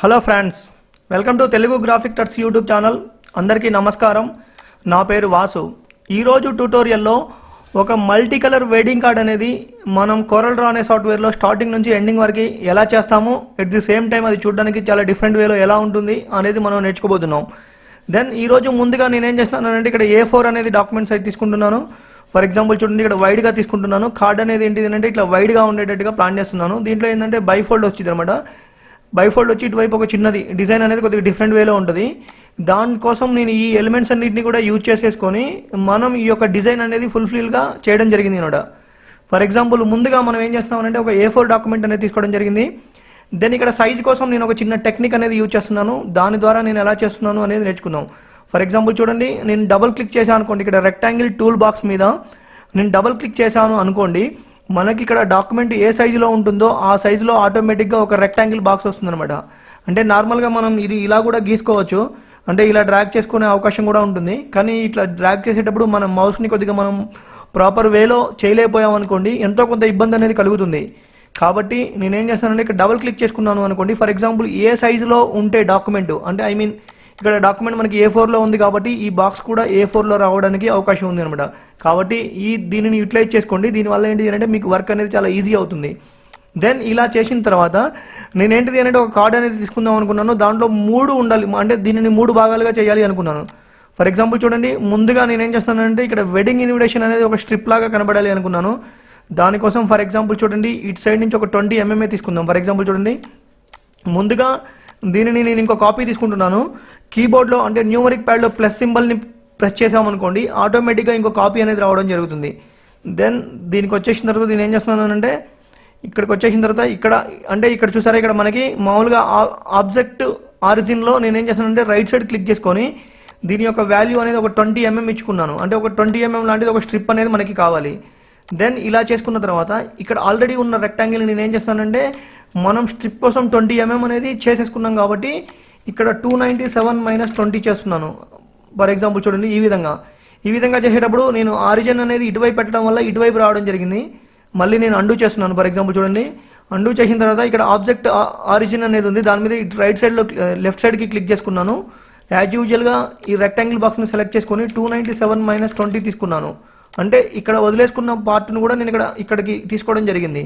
Hello friends, welcome to Telugu graphic టర్స్ YouTube channel. అందరికీ నమస్కారం. నా పేరు వాసు. ఈరోజు ట్యూటోరియల్లో ఒక మల్టీ కలర్ వెడ్డింగ్ కార్డ్ అనేది మనం కోరల్ డ్రా అనే సాఫ్ట్వేర్లో స్టార్టింగ్ నుంచి ఎండింగ్ వరకు ఎలా చేస్తాము, ఎట్ ది సేమ్ టైం అది చూడడానికి చాలా డిఫరెంట్ వేలో ఎలా ఉంటుంది అనేది మనం నేర్చుకోబోతున్నాం. దెన్ ఈరోజు ముందుగా నేనేం చేస్తున్నానంటే ఇక్కడ A4 అనేది డాక్యుమెంట్ సైజ్ తీసుకుంటున్నాను. ఫర్ ఎగ్జాంపుల్ చూడండి, ఇక్కడ వైడ్గా తీసుకుంటున్నాను. కార్డ్ అనేది ఏంటిది అంటే ఇట్లా వైడ్గా ఉండేటట్టుగా ప్లాన్ చేస్తున్నాను. దీంట్లో ఏంటంటే బైఫోల్డ్ వచ్చింది అనమాట. బైఫోల్డ్ వచ్చి ఇటువైపు ఒక చిన్నది డిజైన్ అనేది కొద్దిగా డిఫరెంట్ వేలో ఉంటుంది. దానికోసం నేను ఈ ఎలిమెంట్స్ అన్నింటినీ కూడా యూజ్ చేసేసుకొని మనం ఈ యొక్క డిజైన్ అనేది ఫుల్ఫిల్గా చేయడం జరిగింది అనమాట. ఫర్ ఎగ్జాంపుల్ ముందుగా మనం ఏం చేస్తున్నామంటే ఒక A4 డాక్యుమెంట్ అనేది తీసుకోవడం జరిగింది. దెన్ ఇక్కడ సైజ్ కోసం నేను ఒక చిన్న టెక్నిక్ అనేది యూజ్ చేస్తున్నాను. దాని ద్వారా నేను ఎలా చేస్తున్నాను అనేది నేర్చుకున్నాం. ఫర్ ఎగ్జాంపుల్ చూడండి, నేను డబుల్ క్లిక్ చేశాను అనుకోండి, ఇక్కడ రెక్టాంగిల్ టూల్ బాక్స్ మీద నేను డబుల్ క్లిక్ చేశాను అనుకోండి, మనకి ఇక్కడ డాక్యుమెంట్ ఏ సైజులో ఉంటుందో ఆ సైజులో ఆటోమేటిక్గా ఒక రెక్టాంగిల్ బాక్స్ వస్తుందన్నమాట. అంటే నార్మల్గా మనం ఇది ఇలా కూడా గీసుకోవచ్చు, అంటే ఇలా డ్రాగ్ చేసుకునే అవకాశం కూడా ఉంటుంది. కానీ ఇట్లా డ్రాగ్ చేసేటప్పుడు మనం మౌస్ని కొద్దిగా మనం ప్రాపర్ వేలో చేయలేకపోయాం అనుకోండి, ఎంతో కొంత ఇబ్బంది అనేది కలుగుతుంది. కాబట్టి నేనేం చేస్తానంటే ఇక్కడ డబుల్ క్లిక్ చేసుకున్నాను అనుకోండి. ఫర్ ఎగ్జాంపుల్ ఏ సైజులో ఉంటే డాక్యుమెంట్, అంటే ఇక్కడ డాక్యుమెంట్ మనకి A4లో ఉంది కాబట్టి ఈ బాక్స్ కూడా A4లో రావడానికి అవకాశం ఉంది అనమాట. కాబట్టి దీనిని యూటిలైజ్ చేసుకోండి. దీనివల్ల ఏంటిది అంటే మీకు వర్క్ అనేది చాలా ఈజీ అవుతుంది. దెన్ ఇలా చేసిన తర్వాత నేనేంటిది అంటే ఒక కార్డ్ అనేది తీసుకుందాం అనుకున్నాను. దాంట్లో 3 ఉండాలి, అంటే దీనిని 3 భాగాలుగా చేయాలి అనుకున్నాను. ఫర్ ఎగ్జాంపుల్ చూడండి, ముందుగా నేనేం చేస్తానంటే ఇక్కడ వెడ్డింగ్ ఇన్విటేషన్ అనేది ఒక స్ట్రిప్ లాగా కనబడాలి అనుకున్నాను. దానికోసం ఫర్ ఎగ్జాంపుల్ చూడండి, ఇటు సైడ్ నుంచి ఒక 20 mm తీసుకుందాం. ఫర్ ఎగ్జాంపుల్ చూడండి, ముందుగా దీనిని నేను ఇంకో కాపీ తీసుకుంటున్నాను. కీబోర్డ్లో అంటే న్యూమరిక్ ప్యాడ్లో ప్లస్ సింబల్ని ప్రెస్ చేసామనుకోండి, ఆటోమేటిక్గా ఇంకో కాపీ అనేది రావడం జరుగుతుంది. దెన్ దీనికి వచ్చేసిన తర్వాత నేను ఏం చేస్తున్నానంటే ఇక్కడికి వచ్చేసిన తర్వాత ఇక్కడ చూసారా, ఇక్కడ మనకి మామూలుగా ఆబ్జెక్ట్ ఆరిజిన్లో నేనేం చేస్తానంటే రైట్ సైడ్ క్లిక్ చేసుకొని దీని యొక్క వాల్యూ అనేది ఒక 20 mm ఇచ్చుకున్నాను. అంటే ఒక 20 mm లాంటిది ఒక స్ట్రిప్ అనేది మనకి కావాలి. దెన్ ఇలా చేసుకున్న తర్వాత ఇక్కడ ఆల్రెడీ ఉన్న రెక్టాంగిల్ నేను ఏం చేస్తున్నానంటే మనం స్ట్రిప్ కోసం 20 mm అనేది చేసేసుకున్నాం కాబట్టి ఇక్కడ 297 - 20 చేస్తున్నాను. ఫర్ ఎగ్జాంపుల్ చూడండి, ఈ విధంగా చేసేటప్పుడు నేను ఆరిజిన్ అనేది ఇటువైపు పెట్టడం వల్ల ఇటువైపు రావడం జరిగింది. మళ్ళీ నేను అండూ చేస్తున్నాను. ఫర్ ఎగ్జాంపుల్ చూడండి, అండూ చేసిన తర్వాత ఇక్కడ ఆబ్జెక్ట్ ఆరిజిన్ అనేది ఉంది, దాని మీద రైట్ సైడ్లో లెఫ్ట్ సైడ్కి క్లిక్ చేసుకున్నాను. యాజ్ యూజువల్గా ఈ రెక్టాంగిల్ బాక్స్ని సెలెక్ట్ చేసుకొని 297 - 20 తీసుకున్నాను. అంటే ఇక్కడ వదిలేసుకున్న పార్ట్ను కూడా నేను ఇక్కడికి తీసుకోవడం జరిగింది.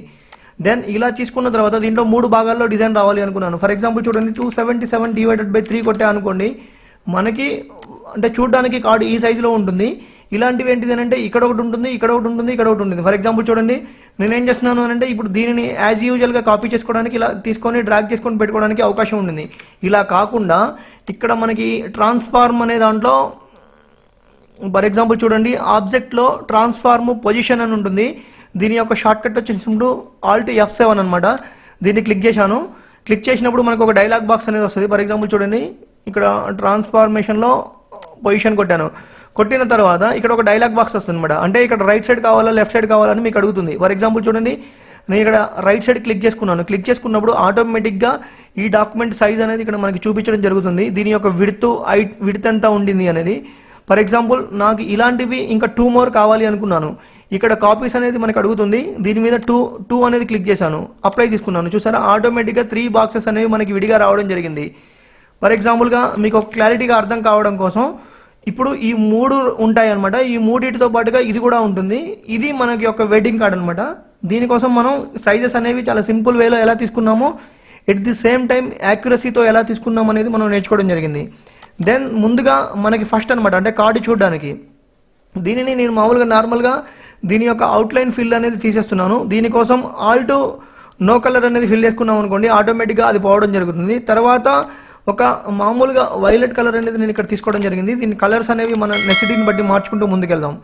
దెన్ ఇలా తీసుకున్న తర్వాత దీంట్లో 3 భాగాల్లో డిజైన్ రావాలి అనుకున్నాను. ఫర్ ఎగ్జాంపుల్ చూడండి, 277 / 3 కొట్టా అనుకోండి, మనకి అంటే చూడడానికి కార్డు ఈ సైజులో ఉంటుంది. ఇలాంటివి ఏంటిది అంటే ఇక్కడ ఒకటి ఉంటుంది, ఇక్కడ ఒకటి ఉంటుంది, ఇక్కడ ఒకటి ఉంటుంది. ఫర్ ఎగ్జాంపుల్ చూడండి, నేనేం చేస్తున్నాను అంటే ఇప్పుడు దీనిని యాజ్ యూజువల్గా కాపీ చేసుకోవడానికి ఇలా తీసుకొని డ్రాగ్ చేసుకొని పెట్టుకోవడానికి అవకాశం ఉంటుంది. ఇలా కాకుండా ఇక్కడ మనకి ట్రాన్స్ఫార్మ్ అనే దాంట్లో ఫర్ ఎగ్జాంపుల్ చూడండి, ఆబ్జెక్ట్లో ట్రాన్స్ఫార్మ్ పొజిషన్ అని ఉంటుంది. దీని యొక్క షార్ట్ కట్ వచ్చేసినప్పుడు Alt F7 అనమాట. దీన్ని క్లిక్ చేశాను. క్లిక్ చేసినప్పుడు మనకు ఒక డైలాగ్ బాక్స్ అనేది వస్తుంది. ఫర్ ఎగ్జాంపుల్ చూడండి, ఇక్కడ ట్రాన్స్ఫార్మేషన్లో పొజిషన్ కొట్టిన తర్వాత ఇక్కడ ఒక డైలాగ్ బాక్స్ వస్తుంది అనమాట. అంటే ఇక్కడ రైట్ సైడ్ కావాలా లెఫ్ట్ సైడ్ కావాలని మీకు అడుగుతుంది. ఫర్ ఎగ్జాంపుల్ చూడండి, నేను ఇక్కడ రైట్ సైడ్ క్లిక్ చేసుకున్నాను. క్లిక్ చేసుకున్నప్పుడు ఆటోమేటిక్గా ఈ డాక్యుమెంట్ సైజ్ అనేది ఇక్కడ మనకి చూపించడం జరుగుతుంది. దీని యొక్క విడ్త్ ఎంత ఉండింది అనేది. ఫర్ ఎగ్జాంపుల్ నాకు ఇలాంటివి ఇంకా 2 more కావాలి అనుకున్నాను. ఇక్కడ కాపీస్ అనేది మనకు అడుగుతుంది. దీని మీద 2 అనేది క్లిక్ చేశాను, అప్లై తీసుకున్నాను. చూసారా, ఆటోమేటిక్గా 3 బాక్సెస్ అనేవి మనకి విడిగా రావడం జరిగింది. ఫర్ ఎగ్జాంపుల్గా మీకు ఒక క్లారిటీగా అర్థం కావడం కోసం ఇప్పుడు ఈ 3 ఉంటాయి అనమాట. ఈ 3టితో పాటుగా ఇది కూడా ఉంటుంది. ఇది మనకి ఒక వెడ్డింగ్ కార్డ్ అనమాట. దీనికోసం మనం సైజెస్ అనేవి చాలా సింపుల్ వేలో ఎలా తీసుకున్నామో, ఎట్ ది సేమ్ టైం యాక్యురసీతో ఎలా తీసుకున్నాం అనేది మనం నేర్చుకోవడం జరిగింది. దెన్ ముందుగా మనకి ఫస్ట్ అనమాట, అంటే కార్డు చూడడానికి దీనిని నేను మామూలుగా నార్మల్గా దీని యొక్క అవుట్లైన్ ఫిల్ అనేది తీసేస్తున్నాను. దీనికోసం Alt No కలర్ అనేది ఫిల్ చేసుకున్నాం అనుకోండి, ఆటోమేటిక్గా అది పోవడం జరుగుతుంది. తర్వాత ఒక మామూలుగా వైలెట్ కలర్ అనేది నేను ఇక్కడ తీసుకోవడం జరిగింది. దీని కలర్స్ అనేవి మన నెసిటీని బట్టి మార్చుకుంటూ ముందుకెళ్దాం.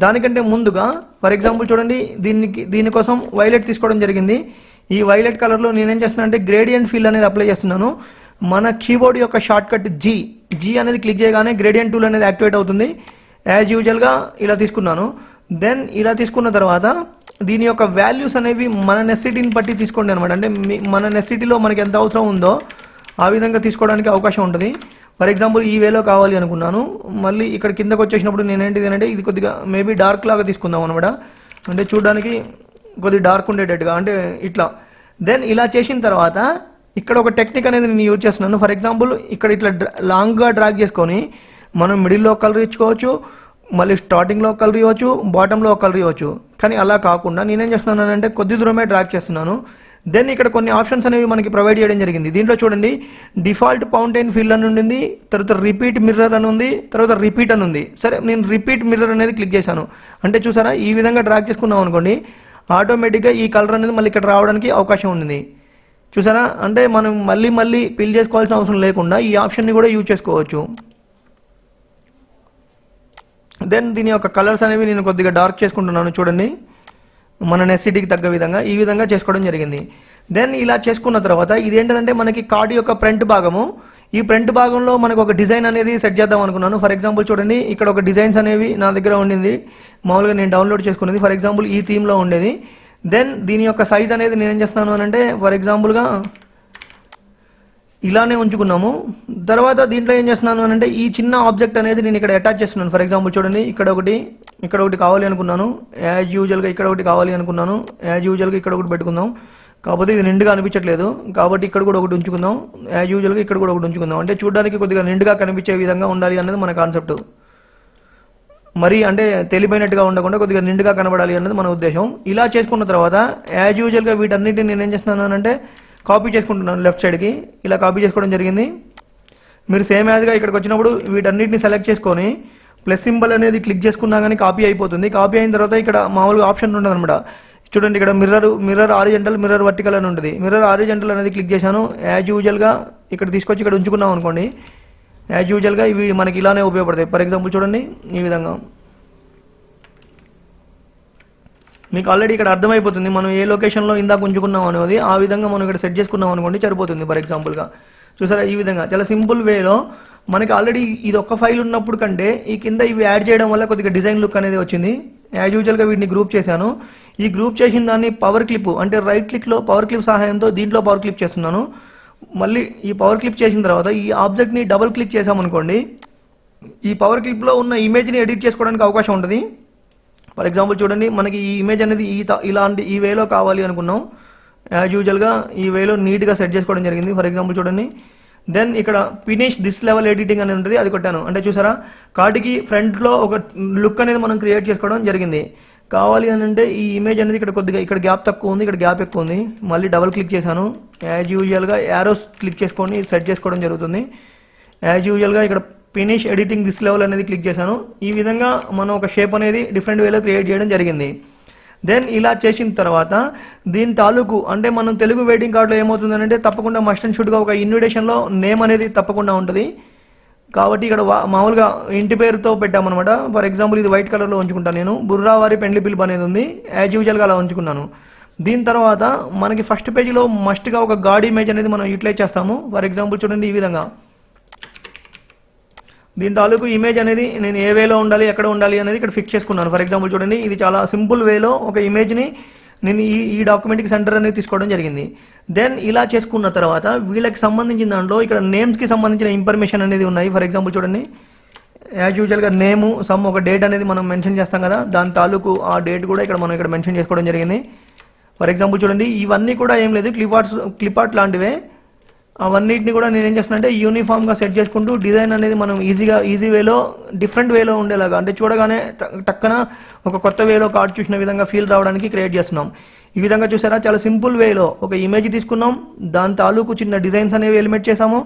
దానికంటే ముందుగా ఫర్ ఎగ్జాంపుల్ చూడండి, దీనికోసం వైలెట్ తీసుకోవడం జరిగింది. ఈ వైలెట్ కలర్లో నేనేం చేస్తున్నాను అంటే గ్రేడియంట్ ఫిల్ అనేది అప్లై చేస్తున్నాను. మన కీబోర్డ్ యొక్క షార్ట్ కట్ G అనేది క్లిక్ చేయగానే గ్రేడియంట్ టూల్ అనేది యాక్టివేట్ అవుతుంది. యాజ్ యూజువల్గా ఇలా తీసుకున్నాను. దెన్ ఇలా తీసుకున్న తర్వాత దీని యొక్క వాల్యూస్ అనేవి మన నెసిటీని బట్టి తీసుకోండి అనమాట. అంటే మన నెసిటీలో మనకి ఎంత అవసరం ఉందో ఆ విధంగా తీసుకోవడానికి అవకాశం ఉంటుంది. ఫర్ ఎగ్జాంపుల్ ఈ వేలో కావాలి అనుకున్నాను. మళ్ళీ ఇక్కడ కిందకు వచ్చేసినప్పుడు నేనేంటిది అంటే ఇది కొద్దిగా మేబీ డార్క్ లాగా తీసుకుందాం అనమాట. అంటే చూడడానికి కొద్దిగా డార్క్ ఉండేటట్టుగా, అంటే ఇట్లా. దెన్ ఇలా చేసిన తర్వాత ఇక్కడ ఒక టెక్నిక్ అనేది నేను యూజ్ చేస్తున్నాను. ఫర్ ఎగ్జాంపుల్ ఇక్కడ ఇట్లా లాంగ్గా డ్రాగ్ చేసుకొని మనం మిడిల్లో ఒక కలర్ ఇచ్చుకోవచ్చు, మళ్ళీ స్టార్టింగ్లో ఒక కలర్ ఇవ్వచ్చు, బాటంలో ఒక కలర్ ఇవ్వచ్చు. కానీ అలా కాకుండా నేనేం చేస్తున్నాను అంటే కొద్ది దూరమే డ్రాగ్ చేస్తున్నాను. దెన్ ఇక్కడ కొన్ని ఆప్షన్స్ అనేవి మనకి ప్రొవైడ్ చేయడం జరిగింది. దీంట్లో చూడండి డిఫాల్ట్ ఫౌంటైన్ ఫిల్ అని ఉండింది, తర్వాత రిపీట్ మిర్రర్ అని ఉంది, తర్వాత రిపీట్ అని ఉంది. సరే నేను రిపీట్ మిర్రర్ అనేది క్లిక్ చేశాను. అంటే చూసారా ఈ విధంగా డ్రాగ్ చేసుకున్నాం అనుకోండి ఆటోమేటిక్గా ఈ కలర్ అనేది మళ్ళీ ఇక్కడ రావడానికి అవకాశం ఉంది. చూసారా అంటే మనం మళ్ళీ ఫిల్ చేసుకోవాల్సిన అవసరం లేకుండా ఈ ఆప్షన్ని కూడా యూజ్ చేసుకోవచ్చు. దెన్ దీని యొక్క కలర్స్ అనేవి నేను కొద్దిగా డార్క్ చేసుకుంటున్నాను. చూడండి మన నెసిటీకి తగ్గ విధంగా ఈ విధంగా చేసుకోవడం జరిగింది. దెన్ ఇలా చేసుకున్న తర్వాత ఇదేంటంటే మనకి కార్డు యొక్క ఫ్రంట్ భాగము. ఈ ఫ్రంట్ భాగంలో మనకు ఒక డిజైన్ అనేది సెట్ చేద్దాం అనుకున్నాను. ఫర్ ఎగ్జాంపుల్ చూడండి ఇక్కడ ఒక డిజైన్స్ అనేవి నా దగ్గర ఉండింది, మామూలుగా నేను డౌన్లోడ్ చేసుకునేది. ఫర్ ఎగ్జాంపుల్ ఈ థీమ్లో ఉండేది. దెన్ దీని యొక్క సైజ్ అనేది నేను ఏం చేస్తున్నాను అంటే ఫర్ ఎగ్జాంపుల్గా ఇలానే ఉంచుకున్నాము. తర్వాత దీంట్లో ఏం చేస్తున్నాను అంటే ఈ చిన్న ఆబ్జెక్ట్ అనేది నేను ఇక్కడ అటాచ్ చేస్తున్నాను. ఫర్ ఎగ్జాంపుల్ చూడండి ఇక్కడ ఒకటి కావాలి అనుకున్నాను, యాజ్ యూజువల్గా ఇక్కడ ఒకటి కావాలి అనుకున్నాను, యాజ్ యూజువల్గా ఇక్కడ ఒకటి పెట్టుకుందాం. కాకపోతే ఇది నిండుగా అనిపించట్లేదు కాబట్టి ఇక్కడ కూడా ఒకటి ఉంచుకుందాం, యాజ్ యూజువల్గా ఇక్కడ కూడా ఒకటి ఉంచుకుందాం. అంటే చూడడానికి కొద్దిగా నిండుగా కనిపించే విధంగా ఉండాలి అనేది మన కాన్సెప్ట్. మరి అంటే తెలిపోయినట్టుగా ఉండకుండా కొద్దిగా నిండుగా కనబడాలి అన్నది మన ఉద్దేశం. ఇలా చేసుకున్న తర్వాత యాజ్ యూజువల్గా వీటన్నిటిని నేను ఏం చేస్తున్నాను అంటే కాపీ చేసుకుంటున్నాను. లెఫ్ట్ సైడ్కి ఇలా కాపీ చేసుకోవడం జరిగింది. మీరు సేమ్ యాజ్గా ఇక్కడికి వచ్చినప్పుడు వీటన్నిటిని సెలెక్ట్ చేసుకొని ప్లస్ సింబల్ అనేది క్లిక్ చేసుకున్నా కానీ కాపీ అయిపోతుంది. కాపీ అయిన తర్వాత ఇక్కడ మామూలుగా ఆప్షన్ ఉండదు అనమాట. చూడండి ఇక్కడ మిర్రర్ ఆరిజెంటల్, మిర్రర్ వర్టికల్ అని ఉంటుంది. మిర్రర్ ఆరిజెంటల్ అనేది క్లిక్ చేశాను. యాజ్ యూజువల్గా ఇక్కడ తీసుకొచ్చి ఇక్కడ ఉంచుకున్నాం అనుకోండి, యాజ్ యూజువల్గా ఇవి మనకి ఇలానే ఉపయోగపడతాయి. ఫర్ ఎగ్జాంపుల్ చూడండి ఈ విధంగా మీకు ఆల్రెడీ ఇక్కడ అర్థమైపోతుంది మనం ఏ లొకేషన్లో ఇందాక ఉంచుకున్నాం అనేది. ఆ విధంగా మనం ఇక్కడ సెట్ చేసుకున్నాం అనుకోండి సరిపోతుంది. ఫర్ ఎగ్జాంపుల్గా చూసారా ఈ విధంగా చాలా సింపుల్ వేలో మనకి ఆల్రెడీ ఇది ఒక్క ఫైల్ ఉన్నప్పుడు కంటే ఈ కింద ఇవి యాడ్ చేయడం వల్ల కొద్దిగా డిజైన్ లుక్ అనేది వచ్చింది. యాజ్ యూజువల్గా వీటిని గ్రూప్ చేశాను. ఈ గ్రూప్ చేసిన దాన్ని పవర్ క్లిప్ అంటే రైట్ క్లిక్లో పవర్ క్లిప్ సహాయంతో దీంట్లో పవర్ క్లిప్ చేస్తున్నాను. మళ్ళీ ఈ పవర్ క్లిప్ చేసిన తర్వాత ఈ ఆబ్జెక్ట్ని డబుల్ క్లిక్ చేసామనుకోండి ఈ పవర్ క్లిప్లో ఉన్న ఇమేజ్ని ఎడిట్ చేసుకోవడానికి అవకాశం ఉంటుంది. ఫర్ ఎగ్జాంపుల్ చూడండి మనకి ఈ ఇమేజ్ అనేది ఇలాంటి ఈ వేలో కావాలి అనుకున్నాం. యాజ్ యూజువల్గా ఈ వేలో నీట్గా సెట్ చేసుకోవడం జరిగింది. ఫర్ ఎగ్జాంపుల్ చూడండి దెన్ ఇక్కడ ఫినిష్ దిస్ లెవెల్ ఎడిటింగ్ అనేది ఉంటుంది, అది కొట్టాను. అంటే చూసారా కార్డుకి ఫ్రంట్లో ఒక లుక్ అనేది మనం క్రియేట్ చేసుకోవడం జరిగింది. కావాలి అని అంటే ఈ ఇమేజ్ అనేది ఇక్కడ కొద్దిగా ఇక్కడ గ్యాప్ తక్కువ ఉంది, ఇక్కడ గ్యాప్ ఎక్కువ ఉంది. మళ్ళీ డబుల్ క్లిక్ చేశాను. యాజ్ యూజువల్గా యారోస్ క్లిక్ చేసుకొని సెట్ చేసుకోవడం జరుగుతుంది. యాజ్ యూజువల్గా ఇక్కడ ఫినిష్ ఎడిటింగ్ దిస్ లెవెల్ అనేది క్లిక్ చేశాను. ఈ విధంగా మనం ఒక షేప్ అనేది డిఫరెంట్ వేలో క్రియేట్ చేయడం జరిగింది. దెన్ ఇలా చేసిన తర్వాత దీని తాలూకు అంటే మనం తెలుగు వెయిటింగ్ కార్డులో ఏమవుతుందంటే తప్పకుండా మస్ట్ అండ్ షుడ్గా ఒక ఇన్విటేషన్లో నేమ్ అనేది తప్పకుండా ఉంటుంది. కాబట్టి ఇక్కడ మామూలుగా ఇంటి పేరుతో పెట్టామన్నమాట. ఫర్ ఎగ్జాంపుల్ ఇది వైట్ కలర్లో ఉంచుకుంటాను నేను. బుర్రావారి పెండ్లి పిలుపు అనేది ఉంది, యాజ్ యూజువల్గా అలా ఉంచుకున్నాను. దీని తర్వాత మనకి ఫస్ట్ పేజీలో మస్ట్గా ఒక గాడ్ ఇమేజ్ అనేది మనం యూటిలైజ్ చేస్తాము. ఫర్ ఎగ్జాంపుల్ చూడండి ఈ విధంగా దీని తాలూకు ఇమేజ్ అనేది నేను ఏ వేలో ఉండాలి ఎక్కడ ఉండాలి అనేది ఇక్కడ ఫిక్స్ చేసుకున్నాను. ఫర్ ఎగ్జాంపుల్ చూడండి ఇది చాలా సింపుల్ వేలో ఒక ఇమేజ్ని నేను ఈ డాక్యుమెంట్కి సెంటర్ అనేది తీసుకోవడం జరిగింది. దెన్ ఇలా చేసుకున్న తర్వాత వీళ్ళకి సంబంధించిన దాంట్లో ఇక్కడ నేమ్స్కి సంబంధించిన ఇన్ఫర్మేషన్ అనేది ఉన్నాయి. ఫర్ ఎగ్జాంపుల్ చూడండి యాజ్ యూజువల్గా నేము సమ్ ఒక డేట్ అనేది మనం మెన్షన్ చేస్తాం కదా, దాని తాలూకు ఆ డేట్ కూడా ఇక్కడ మనం ఇక్కడ మెన్షన్ చేసుకోవడం జరిగింది. ఫర్ ఎగ్జాంపుల్ చూడండి ఇవన్నీ కూడా ఏం లేదు క్లిప్ ఆర్ట్ లాంటివే. అవన్నిటిని కూడా నేను ఏం చేస్తున్నా అంటే యూనిఫామ్గా సెట్ చేసుకుంటూ డిజైన్ అనేది మనం ఈజీ వేలో డిఫరెంట్ వేలో ఉండేలాగా అంటే చూడగానే టక్కన ఒక కొత్త వేలో కార్డ్ చూసిన విధంగా ఫీల్ రావడానికి క్రియేట్ చేస్తున్నాం. ఈ విధంగా చూసారా చాలా సింపుల్ వేలో ఒక ఇమేజ్ తీసుకున్నాం, దాని తాలూకు చిన్న డిజైన్స్ అనేవి ఎలిమెంట్ చేసాము.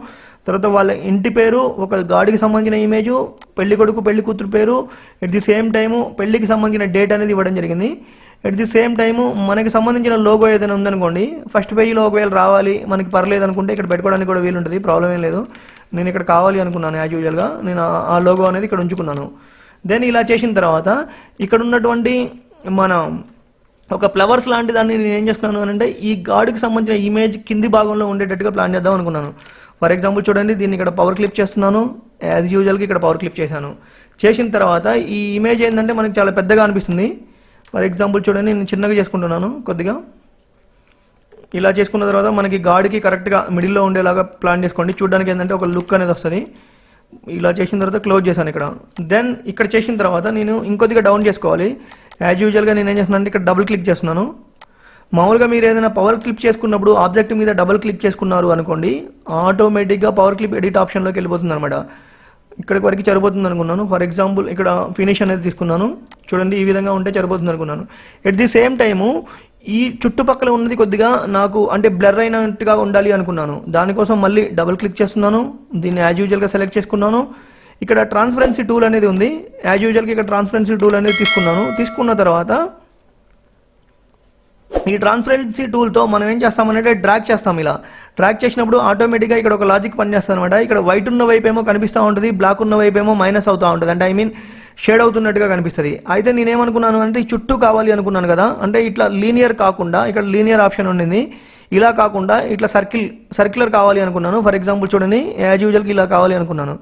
తర్వాత వాళ్ళ ఇంటి పేరు, ఒక గాడికి సంబంధించిన ఇమేజు, పెళ్లి కొడుకు పెళ్లి కూతురు పేరు, ఎట్ ది సేమ్ టైము పెళ్లికి సంబంధించిన డేట్ అనేది ఇవ్వడం జరిగింది. ఎట్ ది సేమ్ టైము మనకి సంబంధించిన లోగో ఏదైనా ఉందనుకోండి ఫస్ట్ పేజీలో ఒకవేళ రావాలి మనకి పర్లేదు అనుకుంటే ఇక్కడ పెట్టుకోవడానికి కూడా వీలు ఉంటుంది, ప్రాబ్లం ఏం లేదు. నేను ఇక్కడ కావాలి అనుకున్నాను యాజ్ యూజువల్గా నేను ఆ లోగో అనేది ఇక్కడ ఉంచుకున్నాను. దెన్ ఇలా చేసిన తర్వాత ఇక్కడ ఉన్నటువంటి మన ఒక ఫ్లవర్స్ లాంటి దాన్ని నేను ఏం చేస్తున్నాను అని అంటే ఈ గార్డుకి సంబంధించిన ఇమేజ్ కింది భాగంలో ఉండేటట్టుగా ప్లాన్ చేద్దాం అనుకున్నాను. ఫర్ ఎగ్జాంపుల్ చూడండి దీన్ని ఇక్కడ పవర్ క్లిప్ చేస్తున్నాను, యాజ్ యూజువల్గా ఇక్కడ పవర్ క్లిప్ చేశాను. చేసిన తర్వాత ఈ ఇమేజ్ ఏంటంటే మనకి చాలా పెద్దగా అనిపిస్తుంది. ఫర్ ఎగ్జాంపుల్ చూడండి నేను చిన్నగా చేసుకుంటున్నాను కొద్దిగా. ఇలా చేసుకున్న తర్వాత మనకి గాడికి కరెక్ట్గా మిడిల్లో ఉండేలాగా ప్లాన్ చేసుకోండి. చూడడానికి ఏంటంటే ఒక లుక్ అనేది వస్తుంది. ఇలా చేసిన తర్వాత క్లోజ్ చేశాను ఇక్కడ. దెన్ ఇక్కడ చేసిన తర్వాత నేను ఇంకొద్దిగా డౌన్ చేసుకోవాలి. యాజ్ యూజువల్గా నేను ఏం చేస్తున్నాను అంటే ఇక్కడ డబుల్ క్లిక్ చేస్తున్నాను. మామూలుగా మీరు ఏదైనా పవర్ క్లిప్ చేసుకున్నప్పుడు ఆబ్జెక్ట్ మీద డబుల్ క్లిక్ చేసుకున్నారు అనుకోండి, ఆటోమేటిక్గా పవర్ క్లిప్ ఎడిట్ ఆప్షన్లోకి వెళ్ళిపోతుంది అనమాట. ఇక్కడికి వరకు సరిపోతుంది అనుకున్నాను. ఫర్ ఎగ్జాంపుల్ ఇక్కడ ఫినిష్ అనేది తీసుకున్నాను, చూడండి ఈ విధంగా ఉంటే సరిపోతుంది అనుకున్నాను. ఎట్ ది సేమ్ టైము ఈ చుట్టుపక్కల ఉన్నది కొద్దిగా నాకు అంటే బ్లర్ అయినట్టుగా ఉండాలి అనుకున్నాను. దానికోసం మళ్ళీ డబుల్ క్లిక్ చేస్తున్నాను, దీన్ని యాజ్ యూజువల్గా సెలెక్ట్ చేసుకున్నాను. ఇక్కడ ట్రాన్స్పరెన్సీ టూల్ అనేది ఉంది, యాజ్ యూజువల్గా ఇక్కడ ట్రాన్స్పరెన్సీ టూల్ అనేది తీసుకున్నాను. తీసుకున్న తర్వాత ఈ ట్రాన్స్పరెన్సీ టూల్తో మనం ఏం చేస్తామంటే డ్రాగ్ చేస్తాం. ఇలా డ్రాగ్ చేసినప్పుడు ఆటోమేటిక్గా ఇక్కడ ఒక లాజిక్ పనిచేస్తుంది అనమాట. ఇక్కడ వైట్ ఉన్న వైపు ఏమో కనిపిస్తూ ఉంటుంది, బ్లాక్ ఉన్న వైపు ఏమో మైనస్ అవుతూ ఉంటుంది, అంటే ఐ మీన్ షేడ్ అవుతున్నట్టుగా కనిపిస్తుంది. అయితే నేనేమనుకున్నాను అంటే ఈ చుట్టూ కావాలి అనుకున్నాను కదా, అంటే ఇట్లా లీనియర్ కాకుండా ఇక్కడ లీనియర్ ఆప్షన్ ఉండింది, ఇలా కాకుండా ఇట్లా సర్క్యులర్ కావాలి అనుకున్నాను. ఫర్ ఎగ్జాంపుల్ చూడండి, యాజ్ యూజువల్గా ఇలా కావాలి అనుకున్నాను.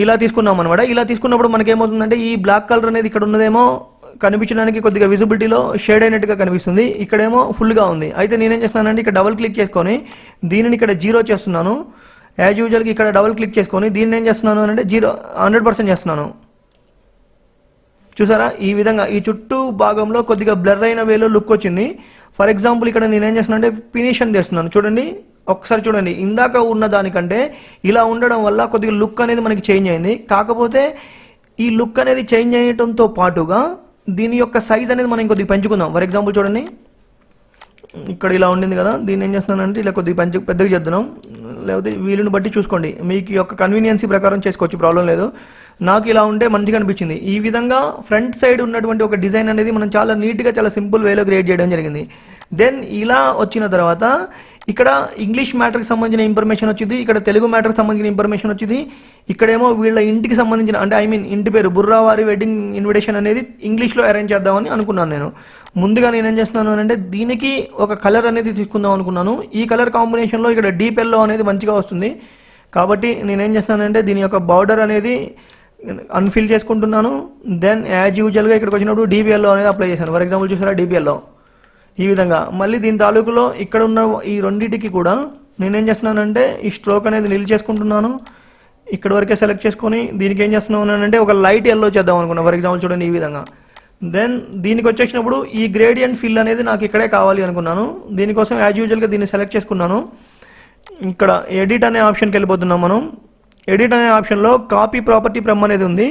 ఇలా తీసుకున్నాం అనమాట. ఇలా తీసుకున్నప్పుడు మనకేమవుతుందంటే ఈ బ్లాక్ కలర్ అనేది ఇక్కడ ఉన్నదేమో కనిపించడానికి కొద్దిగా విజిబిలిటీలో షేడ్ అయినట్టుగా కనిపిస్తుంది, ఇక్కడేమో ఫుల్గా ఉంది. అయితే నేనేం చేస్తున్నానంటే ఇక్కడ డబుల్ క్లిక్ చేసుకొని దీనిని ఇక్కడ 0 చేస్తున్నాను. యాజ్ యూజువల్గా ఇక్కడ డబుల్ క్లిక్ చేసుకొని దీన్ని ఏం చేస్తున్నాను అంటే 100% చేస్తున్నాను. చూసారా, ఈ విధంగా ఈ చుట్టూ భాగంలో కొద్దిగా బ్లర్ అయిన వేలో లుక్ వచ్చింది. ఫర్ ఎగ్జాంపుల్ ఇక్కడ నేనేం చేస్తున్నాను అంటే ఫినిష్ అని చేస్తున్నాను. చూడండి ఒకసారి చూడండి, ఇందాక ఉన్న దానికంటే ఇలా ఉండడం వల్ల కొద్దిగా లుక్ అనేది మనకి చేంజ్ అయింది. కాకపోతే ఈ లుక్ అనేది చేంజ్ అయ్యడంతో పాటుగా దీని యొక్క సైజ్ అనేది మనం కొద్దిగా పెంచుకుందాం. ఫర్ ఎగ్జాంపుల్ చూడండి, ఇక్కడ ఇలా ఉండింది కదా, దీన్ని ఏం చేస్తున్నానంటే ఇలా కొద్దిగా పెద్దగా చేద్దాం, లేకపోతే వీలుని బట్టి చూసుకోండి, మీకు యొక్క కన్వీనియన్సీ ప్రకారం చేసుకోవచ్చు, ప్రాబ్లం లేదు. నాకు ఇలా ఉంటే మంచిగా అనిపించింది. ఈ విధంగా ఫ్రంట్ సైడ్ ఉన్నటువంటి ఒక డిజైన్ అనేది మనం చాలా నీట్గా చాలా సింపుల్ వేలో క్రియేట్ చేయడం జరిగింది. దెన్ ఇలా వచ్చిన తర్వాత ఇక్కడ ఇంగ్లీష్ మ్యాటర్కి సంబంధించిన ఇన్ఫర్మేషన్ వచ్చింది, ఇక్కడ తెలుగు మ్యాటర్కి సంబంధించిన ఇన్ఫర్మేషన్ వచ్చింది. ఇక్కడేమో వీళ్ళ ఇంటికి సంబంధించిన అంటే ఐ మీన్ ఇంటి పేరు బుర్రావారి వెడ్డింగ్ ఇన్విటేషన్ అనేది ఇంగ్లీష్లో అరేంజ్ చేద్దామని అనుకున్నాను. నేను ముందుగా నేనేం చేస్తున్నాను అంటే దీనికి ఒక కలర్ అనేది తీసుకుందాం అనుకున్నాను. ఈ కలర్ కాంబినేషన్లో ఇక్కడ డీప్ ఎల్లో అనేది మంచిగా వస్తుంది. కాబట్టి నేనేం చేస్తున్నానంటే దీని యొక్క బార్డర్ అనేది అన్ఫిల్ చేసుకుంటున్నాను. దెన్ యాజ్ యూజువల్గా ఇక్కడికి వచ్చినప్పుడు డీపీఎల్లో అనేది అప్లై చేశాను. ఫర్ ఎగ్జాంపుల్ చూసారా, డీపీఎల్లో ఈ విధంగా. మళ్ళీ దీని తాలూకులో ఇక్కడ ఉన్న ఈ రెండింటికి కూడా నేనేం చేస్తున్నానంటే ఈ స్ట్రోక్ అనేది నిల్ చేసుకుంటున్నాను. ఇక్కడ వరకే సెలెక్ట్ చేసుకొని దీనికి ఏం చేస్తున్నాను అంటే ఒక లైట్ ఎల్లో చేద్దాం అనుకున్నాను. ఫర్ ఎగ్జాంపుల్ చూడండి ఈ విధంగా. దెన్ దీనికి వచ్చేసినప్పుడు ఈ గ్రేడియంట్ ఫిల్ అనేది నాకు ఇక్కడే కావాలి అనుకున్నాను. దీనికోసం యాజ్ యూజువల్గా దీన్ని సెలెక్ట్ చేసుకున్నాను. ఇక్కడ ఎడిట్ అనే ఆప్షన్కి వెళ్ళిపోతున్నాం మనం. ఎడిట్ అనే ఆప్షన్లో కాపీ ప్రాపర్టీ ఫ్రమ్ అనేది ఉంది.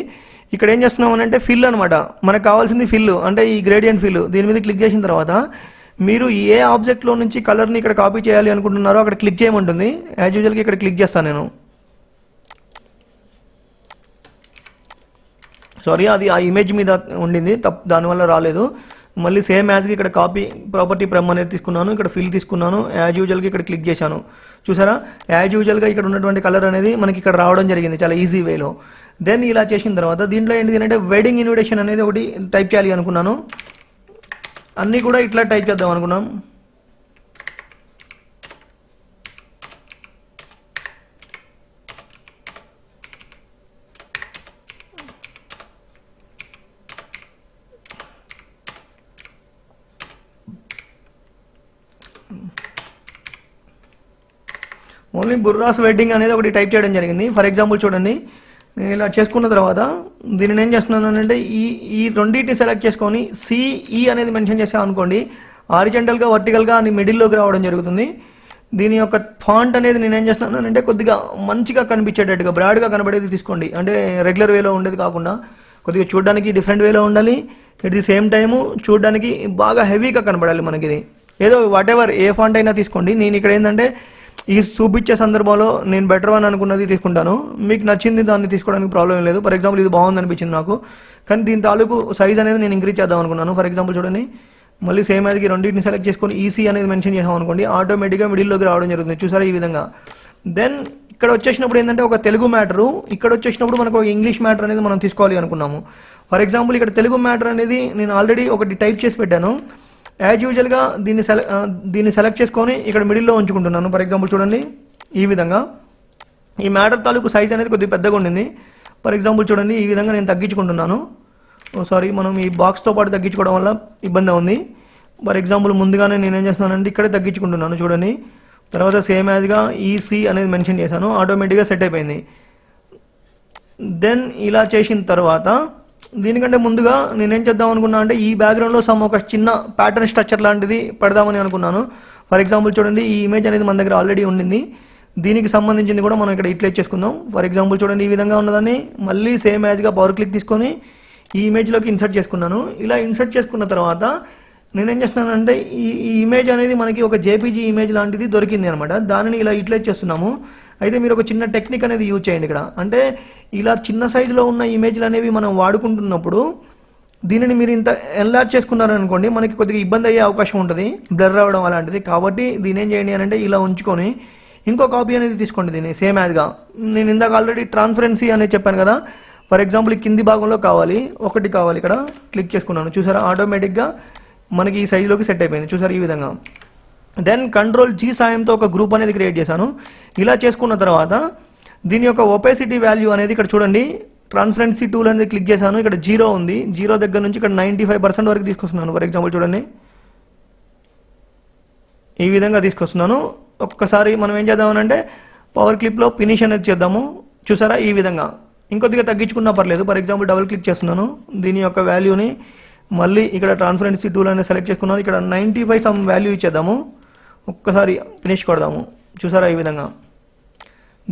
ఇక్కడ ఏం చేస్తున్నాం అంటే ఫిల్ అనమాట, మనకు కావాల్సింది ఫిల్ అంటే ఈ గ్రేడియంట్ ఫిల్. దీని మీద క్లిక్ చేసిన తర్వాత మీరు ఏ ఆబ్జెక్ట్లో నుంచి కలర్ని ఇక్కడ కాపీ చేయాలి అనుకుంటున్నారో అక్కడ క్లిక్ చేయమంటుంది. యాజ్ యూజువల్గా ఇక్కడ క్లిక్ చేస్తాను నేను. సారీ, అది ఆ ఇమేజ్ మీద ఉండింది, దానివల్ల రాలేదు. మళ్ళీ సేమ్ యాజ్కి ఇక్కడ కాపీ ప్రాపర్టీ ఫ్రమ్ అనేది తీసుకున్నాను, ఇక్కడ ఫిల్ తీసుకున్నాను, యాజ్ యూజువల్గా ఇక్కడ క్లిక్ చేశాను. చూసారా, యాజ్ యూజువల్గా ఇక్కడ ఉన్నటువంటి కలర్ అనేది మనకి ఇక్కడ రావడం జరిగింది చాలా ఈజీ వేలో. దెన్ ఇలా చేసిన తర్వాత దీంట్లో ఏంటి అంటే వెడ్డింగ్ ఇన్విటేషన్ అనేది ఒకటి టైప్ చేయాలి అనుకున్నాను. అన్నీ కూడా ఇట్లా టైప్ చేద్దాం అనుకున్నాం. ఓన్లీ బుర్రాస్ వెడ్డింగ్ అనేది ఒకటి టైప్ చేయడం జరిగింది. ఫర్ ఎగ్జాంపుల్ చూడండి, నేను ఇలా చేసుకున్న తర్వాత దీనిని ఏం చేస్తున్నాను అంటే ఈ రెండింటిని సెలెక్ట్ చేసుకొని సిఈ అనేది మెన్షన్ చేసాం అనుకోండి, హారిజంటల్గా వర్టికల్గా అని మిడిల్లోకి రావడం జరుగుతుంది. దీని యొక్క ఫాంట్ అనేది నేను ఏం చేస్తున్నాను అంటే కొద్దిగా మంచిగా కనిపించేటట్టుగా బ్రాడ్గా కనబడేది తీసుకోండి. అంటే రెగ్యులర్ వేలో ఉండేది కాకుండా కొద్దిగా చూడడానికి డిఫరెంట్ వేలో ఉండాలి. ఎట్ ది సేమ్ టైము చూడడానికి బాగా హెవీగా కనబడాలి మనకి. ఇది ఏదో వాట్ ఎవర్ ఏ ఫాంట్ అయినా తీసుకోండి. నేను ఇక్కడ ఏంటంటే ఈ చూపించే సందర్భంలో నేను బెటర్ వన్ అనుకున్నది తీసుకుంటాను, మీకు నచ్చింది దాన్ని తీసుకోవడానికి ప్రాబ్లం లేదు. ఫర్ ఎగ్జాంపుల్ ఇది బాగుంది అనిపించింది నాకు, కానీ దీని తాలూకు సైజ్ అనేది నేను ఇంక్రీజ్ చేద్దాం అనుకున్నాను. ఫర్ ఎగ్జాంపుల్ చూడండి, మళ్ళీ సేమ్ యాజ్కి రెండింటిని సెలెక్ట్ చేసుకొని ఈసీ అనేది మెన్షన్ చేసాం అనుకోండి, ఆటోమేటిక్గా మిడిల్లోకి రావడం జరుగుతుంది. చూసారా ఈ విధంగా. దెన్ ఇక్కడ వచ్చేసినప్పుడు ఏంటంటే ఒక తెలుగు మ్యాటరు, ఇక్కడ వచ్చేసినప్పుడు మనకు ఒక ఇంగ్లీష్ మ్యాటర్ అనేది మనం తీసుకోవాలి అనుకున్నాము. ఫర్ ఎగ్జాంపుల్ ఇక్కడ తెలుగు మ్యాటర్ అనేది నేను ఆల్రెడీ ఒకటి టైప్ చేసి పెట్టాను. యాజ్ యూజువల్గా దీన్ని సెలెక్ట్ చేసుకొని ఇక్కడ మిడిల్లో ఉంచుకుంటున్నాను. ఫర్ ఎగ్జాంపుల్ చూడండి ఈ విధంగా. ఈ మ్యాటర్ తాలూకు సైజ్ అనేది కొద్దిగా పెద్దగా ఉండింది. ఫర్ ఎగ్జాంపుల్ చూడండి ఈ విధంగా నేను తగ్గించుకుంటున్నాను. సారీ, మనం ఈ బాక్స్తో పాటు తగ్గించుకోవడం వల్ల ఇబ్బంది ఉంది. ఫర్ ఎగ్జాంపుల్ ముందుగానే నేనేం చేస్తున్నానంటే ఇక్కడే తగ్గించుకుంటున్నాను చూడండి. తర్వాత సేమ్ యాజ్గా ఈసీ అనేది మెన్షన్ చేశాను, ఆటోమేటిక్గా సెట్ అయిపోయింది. దెన్ ఇలా చేసిన తర్వాత దీనికంటే ముందుగా నేనేం చేద్దాం అనుకున్నా అంటే ఈ బ్యాక్గ్రౌండ్లో ఒక చిన్న ప్యాటర్న్ స్ట్రక్చర్ లాంటిది పెడదామని అనుకున్నాను. ఫర్ ఎగ్జాంపుల్ చూడండి, ఈ ఇమేజ్ అనేది మన దగ్గర ఆల్రెడీ ఉండింది. దీనికి సంబంధించింది కూడా మనం ఇక్కడ యూటిలైజ్ చేసుకుందాం. ఫర్ ఎగ్జాంపుల్ చూడండి, ఈ విధంగా ఉన్నదాన్ని మళ్ళీ సేమ్ యాజ్గా పవర్ క్లిక్ తీసుకొని ఈ ఇమేజ్లోకి ఇన్సర్ట్ చేసుకున్నాను. ఇలా ఇన్సర్ట్ చేసుకున్న తర్వాత నేనేం చేస్తున్నానంటే ఈ ఇమేజ్ అనేది మనకి ఒక జేపీజీ ఇమేజ్ లాంటిది దొరికింది అనమాట. దానిని ఇలా యూటిలైజ్ చేస్తున్నాము. అయితే మీరు ఒక చిన్న టెక్నిక్ అనేది యూజ్ చేయండి ఇక్కడ. అంటే ఇలా చిన్న సైజులో ఉన్న ఇమేజ్లు అనేవి మనం వాడుకుంటున్నప్పుడు దీనిని మీరు ఇంత ఎన్లార్జ్ చేసుకున్నారనుకోండి, మనకి కొద్దిగా ఇబ్బంది అయ్యే అవకాశం ఉంటుంది, బ్లర్ అవ్వడం అలాంటిది. కాబట్టి దీని ఏం చేయండి అంటే ఇలా ఉంచుకొని ఇంకో కాపీ అనేది తీసుకోండి దీన్ని సేమ్ యాజ్గా. నేను ఇందాక ఆల్రెడీ ట్రాన్స్పరెన్సీ అనేది చెప్పాను కదా. ఫర్ ఎగ్జాంపుల్ ఈ కింది భాగంలో ఒకటి కావాలి, ఇక్కడ క్లిక్ చేసుకున్నాను. చూసారా, ఆటోమేటిక్గా మనకి ఈ సైజులోకి సెట్ అయిపోయింది. చూసారా ఈ విధంగా. దెన్ Ctrl+G సాయంతో ఒక గ్రూప్ అనేది క్రియేట్ చేశాను. ఇలా చేసుకున్న తర్వాత దీని యొక్క ఒపేసిటీ వాల్యూ అనేది ఇక్కడ చూడండి, ట్రాన్స్పరెన్సీ టూల్ అనేది క్లిక్ చేశాను. ఇక్కడ 0 ఉంది. 0 దగ్గర నుంచి ఇక్కడ 95% వరకు తీసుకొస్తున్నాను. ఫర్ ఎగ్జాంపుల్ చూడండి, ఈ విధంగా తీసుకొస్తున్నాను. ఒక్కసారి మనం ఏం చేద్దామనంటే పవర్ క్లిప్లో ఫినిష్ అనేది చేద్దాము. చూసారా ఈ విధంగా. ఇంకొద్దిగా తగ్గించుకున్నా పర్లేదు. ఫర్ ఎగ్జాంపుల్ డబుల్ క్లిక్ చేస్తున్నాను. దీని యొక్క వాల్యూని మళ్ళీ ఇక్కడ ట్రాన్స్పరెన్సీ టూల్ అనేది సెలెక్ట్ చేసుకున్నాను. ఇక్కడ 95 సమ్ వాల్యూ ఇచ్చేద్దాము. ఒక్కసారి ఫినిష్ కొడదాము. చూసారా ఈ విధంగా.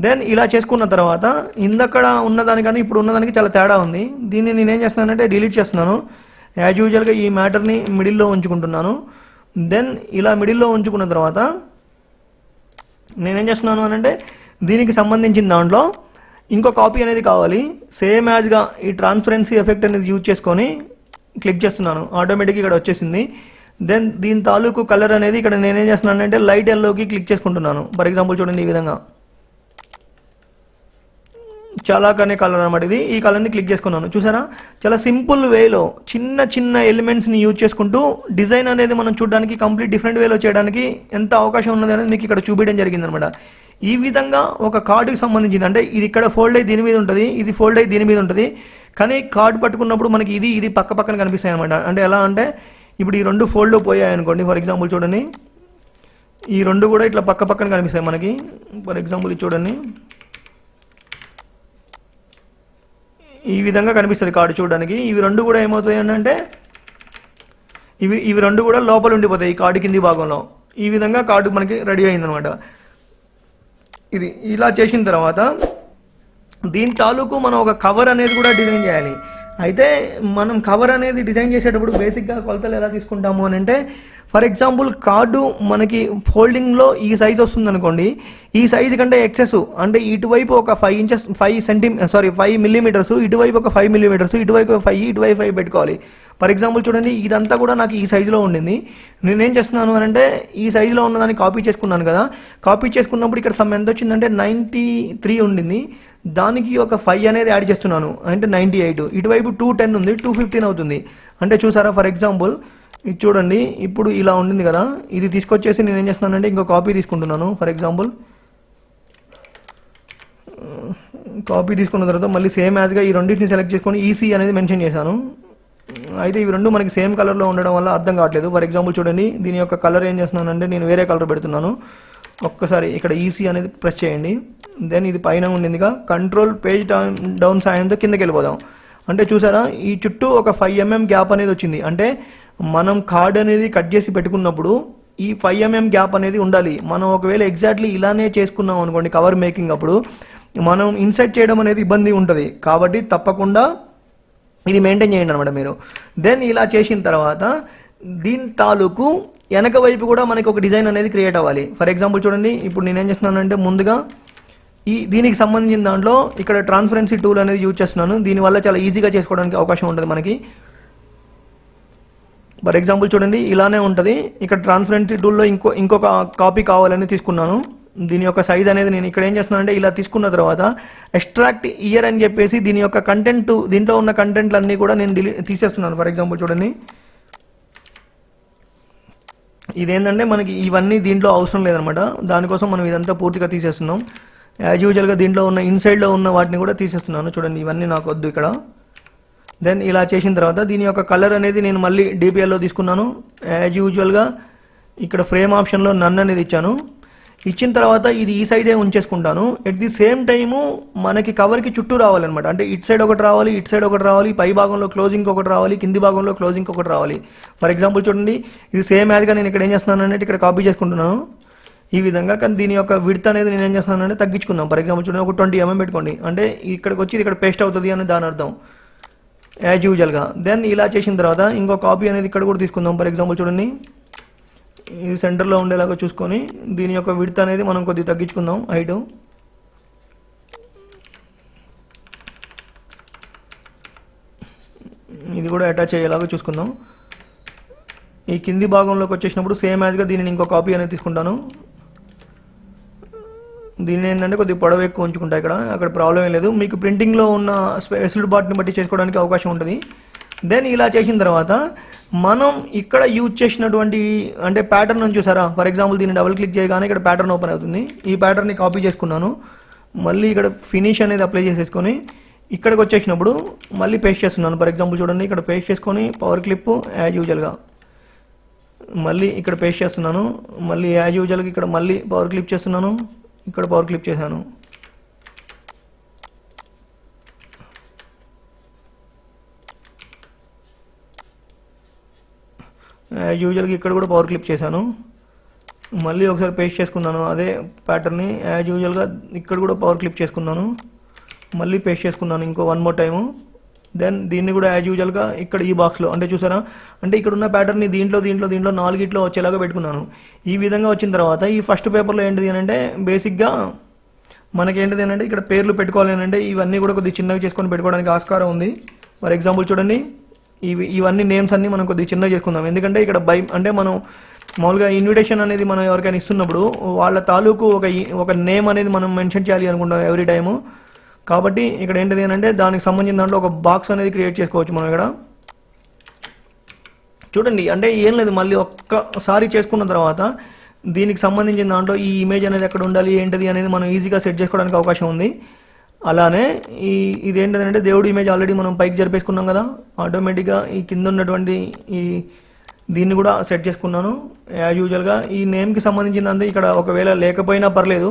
దెన్ ఇలా చేసుకున్న తర్వాత ఇందక్కడ ఉన్నదానికన్నా ఇప్పుడు ఉన్నదానికి చాలా తేడా ఉంది. దీన్ని నేనేం చేస్తున్నానంటే డిలీట్ చేస్తున్నాను. యాజ్ యూజువల్గా ఈ మ్యాటర్ని మిడిల్లో ఉంచుకుంటున్నాను. దెన్ ఇలా మిడిల్లో ఉంచుకున్న తర్వాత నేనేం చేస్తున్నాను అంటే దీనికి సంబంధించిన దాంట్లో ఇంకో కాపీ అనేది కావాలి. సేమ్ యాజ్గా ఈ ట్రాన్స్పరెన్సీ ఎఫెక్ట్ అనేది యూజ్ చేసుకొని క్లిక్ చేస్తున్నాను. ఆటోమేటిక్గా ఇక్కడ వచ్చేసింది. దెన్ దీని తాలూకు కలర్ అనేది ఇక్కడ నేనేం చేస్తున్నాను అంటే లైట్ ఎల్లోకి క్లిక్ చేసుకుంటున్నాను. ఫర్ ఎగ్జాంపుల్ చూడండి ఈ విధంగా. చాలా కనే కలర్ అనమాట ఇది. ఈ కలర్ని క్లిక్ చేసుకున్నాను. చూసారా, చాలా సింపుల్ వేలో చిన్న చిన్న ఎలిమెంట్స్ని యూజ్ చేసుకుంటూ డిజైన్ అనేది మనం చూడడానికి కంప్లీట్ డిఫరెంట్ వేలో చేయడానికి ఎంత అవకాశం ఉన్నది అనేది మీకు ఇక్కడ చూపించడం జరిగింది అనమాట. ఈ విధంగా ఒక కార్డుకి సంబంధించింది, అంటే ఇది ఇక్కడ ఫోల్డ్ అయ్యి దీని మీద ఉంటుంది, ఇది ఫోల్డ్ అయ్యి దీని మీద ఉంటుంది. కానీ కార్డు పట్టుకున్నప్పుడు మనకి ఇది పక్క పక్కన కనిపిస్తాయి అనమాట. అంటే ఎలా అంటే ఇప్పుడు ఈ రెండు ఫోల్డ్ పోయాయి అనుకోండి. ఫర్ ఎగ్జాంపుల్ చూడండి, ఈ రెండు కూడా ఇట్లా పక్క పక్కన కనిపిస్తాయి మనకి. ఫర్ ఎగ్జాంపుల్ ఇది చూడండి, ఈ విధంగా కనిపిస్తుంది కార్డు చూడడానికి. ఇవి రెండు కూడా ఏమవుతాయి అంటే ఇవి రెండు కూడా లోపల ఉండిపోతాయి ఈ కార్డు కింది భాగంలో. ఈ విధంగా కార్డు మనకి రెడీ అయిందనమాట. ఇది ఇలా చేసిన తర్వాత దీని తాలూకు మనం ఒక కవర్ అనేది కూడా డిజైన్ చేయాలి. అయితే మనం కవర్ అనేది డిజైన్ చేసేటప్పుడు బేసిక్గా కొలతలు ఎలా తీసుకుంటాము అని అంటే, ఫర్ ఎగ్జాంపుల్ కార్డు మనకి ఫోల్డింగ్లో ఈ సైజ్ వస్తుంది అనుకోండి. ఈ సైజు కంటే ఎక్సెస్ అంటే ఇటువైపు ఒక 5 మిల్లీమీటర్స్, ఇటువైపు ఒక 5 మిల్లీమీటర్స్, ఇటువైపు 5, ఇటువైపు 5 పెట్టుకోవాలి. ఫర్ ఎగ్జాంపుల్ చూడండి, ఇదంతా కూడా నాకు ఈ సైజులో ఉండింది. నేనేం చేస్తున్నాను అని అంటే ఈ సైజులో ఉన్నదాన్ని కాపీ చేసుకున్నాను కదా. కాపీ చేసుకున్నప్పుడు ఇక్కడ సమ్ ఎంత వచ్చిందంటే 93 ఉండింది. దానికి ఒక 5 అనేది యాడ్ చేస్తున్నాను, అంటే 98. ఇటువైపు 210 ఉంది, 215 అవుతుంది. అంటే చూసారా, ఫర్ ఎగ్జాంపుల్ ఇది చూడండి, ఇప్పుడు ఇలా ఉండింది కదా. ఇది తీసుకొచ్చేసి నేను ఏం చేస్తున్నానంటే ఇంకో కాపీ తీసుకుంటున్నాను. ఫర్ ఎగ్జాంపుల్ కాపీ తీసుకున్న తర్వాత మళ్ళీ సేమ్ యాజ్గా ఈ రెండింటిని సెలెక్ట్ చేసుకొని ఈసీ అనేది మెన్షన్ చేశాను. అయితే ఇవి రెండు మనకి సేమ్ కలర్లో ఉండడం వల్ల అర్థం కావట్లేదు. ఫర్ ఎగ్జాంపుల్ చూడండి, దీని యొక్క కలర్ ఏం చేస్తున్నానంటే నేను వేరే కలర్ పెడుతున్నాను. ఒక్కసారి ఇక్కడ ఈసీ అనేది ప్రెస్ చేయండి. దెన్ ఇది పైన ఉండిందిగా, కంట్రోల్ పేజ్ డౌన్ సాయంతో కిందకి వెళ్ళిపోదాం. అంటే చూసారా, ఈ చుట్టూ ఒక 5 mm గ్యాప్ అనేది వచ్చింది. అంటే మనం కార్డ్ అనేది కట్ చేసి పెట్టుకున్నప్పుడు ఈ 5 mm గ్యాప్ అనేది ఉండాలి. మనం ఒకవేళ ఎగ్జాక్ట్లీ ఇలానే చేసుకున్నాం అనుకోండి కవర్ మేకింగ్ అప్పుడు మనం ఇన్సర్ట్ చేయడం అనేది ఇబ్బంది ఉంటుంది. కాబట్టి తప్పకుండా ఇది మెయింటైన్ చేయండి అనమాట మీరు. దెన్ ఇలా చేసిన తర్వాత దీని తాలూకు వెనక వైపు కూడా మనకి ఒక డిజైన్ అనేది క్రియేట్ అవ్వాలి. ఫర్ ఎగ్జాంపుల్ చూడండి, ఇప్పుడు నేనేం చేస్తున్నానంటే ముందుగా దీనికి సంబంధించిన దాంట్లో ఇక్కడ ట్రాన్స్పరెన్సీ టూల్ అనేది యూజ్ చేస్తున్నాను. దీనివల్ల చాలా ఈజీగా చేసుకోవడానికి అవకాశం ఉంటుంది మనకి. ఫర్ ఎగ్జాంపుల్ చూడండి, ఇలానే ఉంటుంది. ఇక్కడ ట్రాన్స్పరెన్సీ టూల్లో ఇంకొక కాపీ కావాలని తీసుకున్నాను. దీని యొక్క సైజ్ అనేది నేను ఇక్కడ ఏం చేస్తున్నానంటే ఇలా తీసుకున్న తర్వాత ఎక్స్ట్రాక్ట్ ఇయర్ అని చెప్పేసి దీని యొక్క కంటెంట్, దీంట్లో ఉన్న కంటెంట్లన్నీ కూడా నేను తీసేస్తున్నాను. ఫర్ ఎగ్జాంపుల్ చూడండి, ఇదేంటంటే మనకి ఇవన్నీ దీంట్లో అవసరం లేదనమాట. దానికోసం మనం ఇదంతా పూర్తిగా తీసేస్తున్నాం. యాజ్ యూజువల్గా దీంట్లో ఉన్న ఇన్సైడ్లో ఉన్న వాటిని కూడా తీసేస్తున్నాను. చూడండి, ఇవన్నీ నాకు వద్దు ఇక్కడ. దెన్ ఇలా చేసిన తర్వాత దీని యొక్క కలర్ అనేది నేను మళ్ళీ డిపిఎల్లో తీసుకున్నాను. యాజ్ యూజువల్గా ఇక్కడ ఫ్రేమ్ ఆప్షన్లో నన్ అనేది ఇచ్చాను. ఇచ్చిన తర్వాత ఇది ఈ సైజే ఉంచేసుకుంటాను. ఎట్ ది సేమ్ టైము మనకి కవర్కి చుట్టూ రావాలన్నమాట. అంటే ఇటు సైడ్ ఒకటి రావాలి, ఇటు సైడ్ ఒకటి రావాలి, పై భాగంలో క్లోజింగ్ ఒకటి రావాలి, కింది భాగంలో క్లోజింగ్ ఒకటి రావాలి. ఫర్ ఎగ్జాంపుల్ చూడండి, ఇది సేమ్ యాజ్గా నేను ఇక్కడ ఏం చేస్తున్నాను అంటే ఇక్కడ కాపీ చేసుకుంటున్నాను ఈ విధంగా. కానీ దీని యొక్క విడ్త్ అనేది నేను ఏం చేస్తున్నానంటే తగ్గించుకుందాం. ఫర్ ఎగ్జాంపుల్ చూడండి, ఒక 20 mm పెట్టుకోండి. అంటే ఇక్కడికి వచ్చి ఇక్కడ పేస్ట్ అవుతుంది అని దాని అర్థం యాజ్ యూజువల్గా. దెన్ ఇలా చేసిన తర్వాత ఇంకో కాపీ అనేది ఇక్కడ కూడా తీసుకుందాం. ఫర్ ఎగ్జాంపుల్ చూడండి, ఇది సెంటర్లో ఉండేలాగా చూసుకొని దీని యొక్క విడ్త్ అనేది మనం కొద్దిగా తగ్గించుకుందాం హైట్. ఇది కూడా అటాచ్ అయ్యేలాగా చూసుకుందాం. ఈ కింది భాగంలోకి వచ్చేసినప్పుడు సేమ్ యాజ్గా దీనిని ఇంకో కాపీ అనేది తీసుకుంటాను. దీన్ని ఏంటంటే కొద్దిగా పొడవు ఎక్కువ ఉంచుకుంటా ఇక్కడ, అక్కడ ప్రాబ్లం ఏం లేదు. మీకు ప్రింటింగ్లో ఉన్న స్పెషల్ బాట్ని బట్టి చేసుకోవడానికి అవకాశం ఉంటుంది. దెన్ ఇలా చేసిన తర్వాత మనం ఇక్కడ యూజ్ చేసినటువంటి అంటే ప్యాటర్న్ చూసారా, ఫర్ ఎగ్జాంపుల్ దీన్ని డబుల్ క్లిక్ చేయగానే ఇక్కడ ప్యాటర్న్ ఓపెన్ అవుతుంది. ఈ ప్యాటర్న్ని కాపీ చేసుకున్నాను. మళ్ళీ ఇక్కడ ఫినిష్ అనేది అప్లై చేసేసుకొని ఇక్కడికి వచ్చేసినప్పుడు మళ్ళీ పేస్ట్ చేస్తున్నాను. ఫర్ ఎగ్జాంపుల్ చూడండి, ఇక్కడ పేస్ట్ చేసుకొని పవర్ క్లిప్ యాజ్ యూజువల్గా మళ్ళీ ఇక్కడ పేస్ట్ చేస్తున్నాను. మళ్ళీ యాజ్ యూజువల్గా ఇక్కడ మళ్ళీ పవర్ క్లిప్ చేస్తున్నాను. ఇక్కడ పవర్ క్లిప్ చేశాను. యాజ్ యూజువల్గా ఇక్కడ కూడా పవర్ క్లిప్ చేశాను. మళ్ళీ ఒకసారి పేస్ట్ చేసుకున్నాను అదే ప్యాటర్న్ని. యాజ్ యూజువల్గా ఇక్కడ కూడా పవర్ క్లిప్ చేసుకున్నాను. మళ్ళీ పేస్ట్ చేసుకున్నాను ఇంకో 1 more టైము. దెన్ దీన్ని కూడా యాజ్ యూజువల్గా ఇక్కడ ఈ బాక్స్లో అంటే చూసారా, అంటే ఇక్కడ ఉన్న ప్యాటర్న్ని దీంట్లో 4 వచ్చేలాగా పెట్టుకున్నాను. ఈ విధంగా వచ్చిన తర్వాత ఈ ఫస్ట్ పేపర్లో ఏంటిది అని అంటే బేసిక్గా మనకేంటిది అని అంటే ఇక్కడ పేర్లు పెట్టుకోవాలి అని అంటే ఇవన్నీ కూడా కొద్దిగా చిన్నగా చేసుకొని పెట్టుకోవడానికి ఆస్కారం ఉంది. ఫర్ ఎగ్జాంపుల్ చూడండి, ఇవన్నీ నేమ్స్ అన్నీ మనం కొద్దిగా చిన్నగా చేసుకుందాం. ఎందుకంటే ఇక్కడ అంటే మనం మామూలుగా ఇన్విటేషన్ అనేది మనం ఎవరికైనా ఇస్తున్నప్పుడు వాళ్ళ తాలూకు ఒక నేమ్ అనేది మనం మెన్షన్ చేయాలి అనుకుంటాం ఎవ్రీ టైము. కాబట్టి ఇక్కడ ఏంటిది అని అంటే దానికి సంబంధించిన దాంట్లో ఒక బాక్స్ అనేది క్రియేట్ చేసుకోవచ్చు మనం ఇక్కడ. చూడండి, అంటే ఏం లేదు, మళ్ళీ ఒక్కసారి చేసుకున్న తర్వాత దీనికి సంబంధించిన దాంట్లో ఈ ఇమేజ్ అనేది ఎక్కడ ఉండాలి ఏంటిది అనేది మనం ఈజీగా సెట్ చేసుకోవడానికి అవకాశం ఉంది. అలానే ఇదేంటంటే దేవుడి ఇమేజ్ ఆల్రెడీ మనం పైకి జరిపేసుకున్నాం కదా, ఆటోమేటిక్గా ఈ కింద ఉన్నటువంటి దీన్ని కూడా సెట్ చేసుకున్నాను. యాజ్ యూజువల్గా ఈ నేమ్కి సంబంధించిందంతా ఇక్కడ ఒకవేళ లేకపోయినా పర్లేదు,